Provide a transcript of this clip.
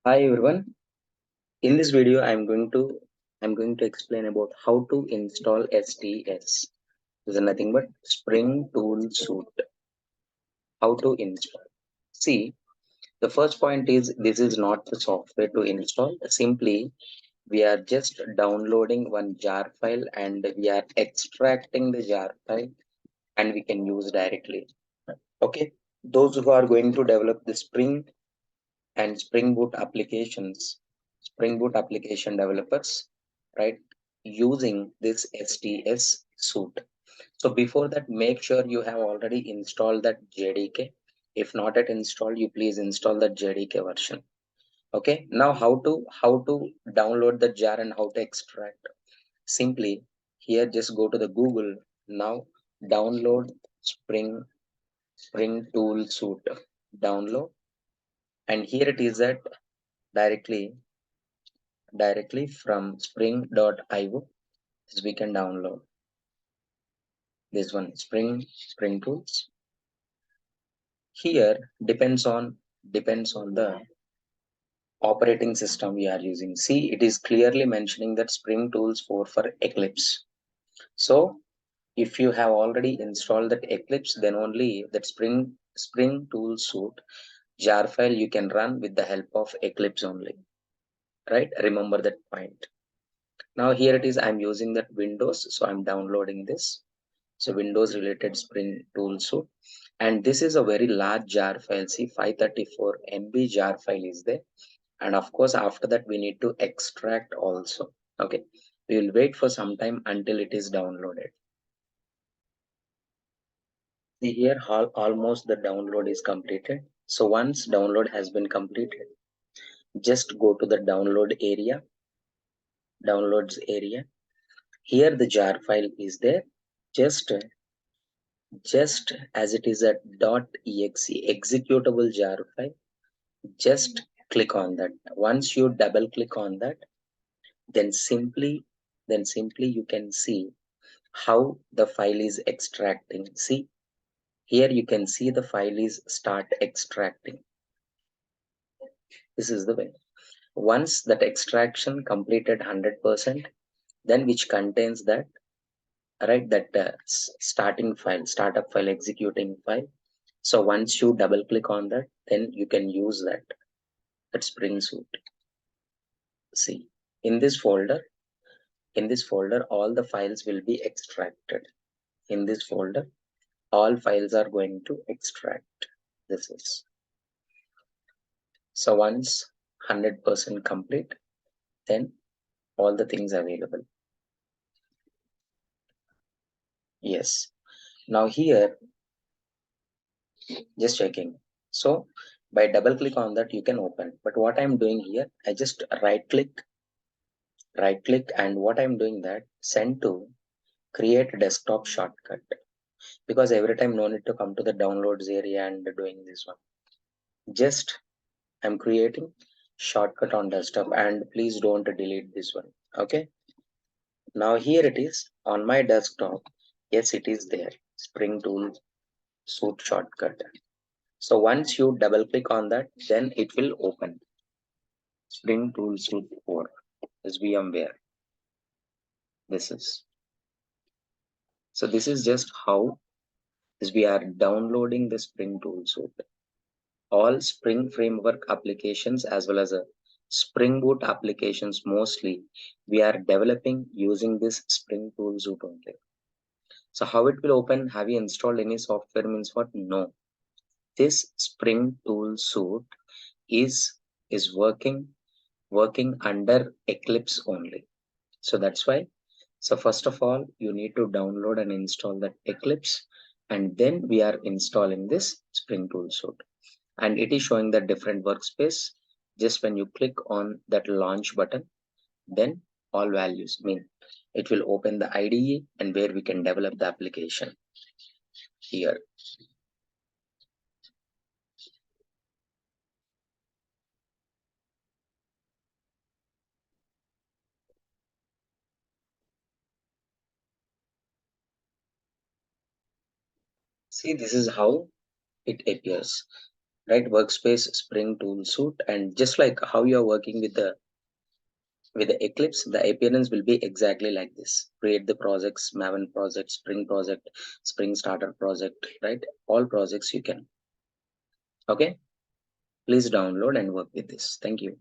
Hi everyone. In this video, I'm going to explain about how to install STS. This is nothing but Spring Tool Suite. How to install? See, the first point is this is not the software to install. Simply, we are just downloading one jar file and we are extracting the jar file and we can use directly. Okay. Those who are going to develop the and Spring Boot applications, Spring Boot application developers, right, using this STS suite. So before that, make sure you have already installed that JDK. If not yet installed, you please install that JDK version. Okay. Now how to download the jar and how to extract? Simply here, just go to the Google. Now download Spring Tool Suite. Download, and here it is at directly from spring.io. We can download this one, spring tools. Here depends on the operating system we are using. See, it is clearly mentioning that Spring Tools 4 for Eclipse. So if you have already installed that Eclipse, then only that Spring Tools suite jar file you can run with the help of Eclipse only, right? Remember that point. Now here it is, I'm using that Windows, so I'm downloading this. So Windows related Spring Tool suite, and this is a very large jar file. See, 534 MB jar file is there, and of course after that we need to extract also. Okay, we will wait for some time until it is downloaded. See here, almost the download is completed. So once download has been completed, just go to the downloads area. Here the jar file is there. Just just as it is a .exe executable jar file, just click on that. Once you double click on that, then simply you can see how the file is extracting. See, here you can see the file is start extracting. This is the way. Once that extraction completed 100%, then which contains that, right, that startup file, executing file. So once you double click on that, then you can use that Spring Suite. See, in this folder, all the files will be extracted. In this folder, all files are going to extract. This is so once 100% complete, then all the things available. Yes. Now here, just checking. So by double click on that, you can open. But what I'm doing here, I just right click, and what I'm doing that send to create desktop shortcut, because every time no need to come to the downloads area and doing this one. Just I'm creating shortcut on desktop, and please don't delete this one. Okay. Now here it is on my desktop. Yes, it is there. Spring Tool Suite shortcut. So once you double click on that, then it will open Spring Tool Suite 4 is VMware. This is so this is just how is we are downloading the Spring Tool Suite. All Spring Framework applications as well as a Spring Boot applications mostly we are developing using this Spring Tool Suite only. So how it will open? Have you installed any software? Means what? No. This Spring Tool Suite is is working under Eclipse only. So that's why. So first of all, you need to download and install that Eclipse, and then we are installing this Spring Tool Suite. And it is showing the different workspace. Just when you click on that launch button, then all values mean it will open the IDE and where we can develop the application here. See, this is how it appears. right? Workspace, Spring tool suite, and just like how you are working with the Eclipse, the appearance will be exactly like this. Create the projects, Maven project, Spring project, Spring Starter project, right? All projects you can. Okay, please download and work with this. Thank you.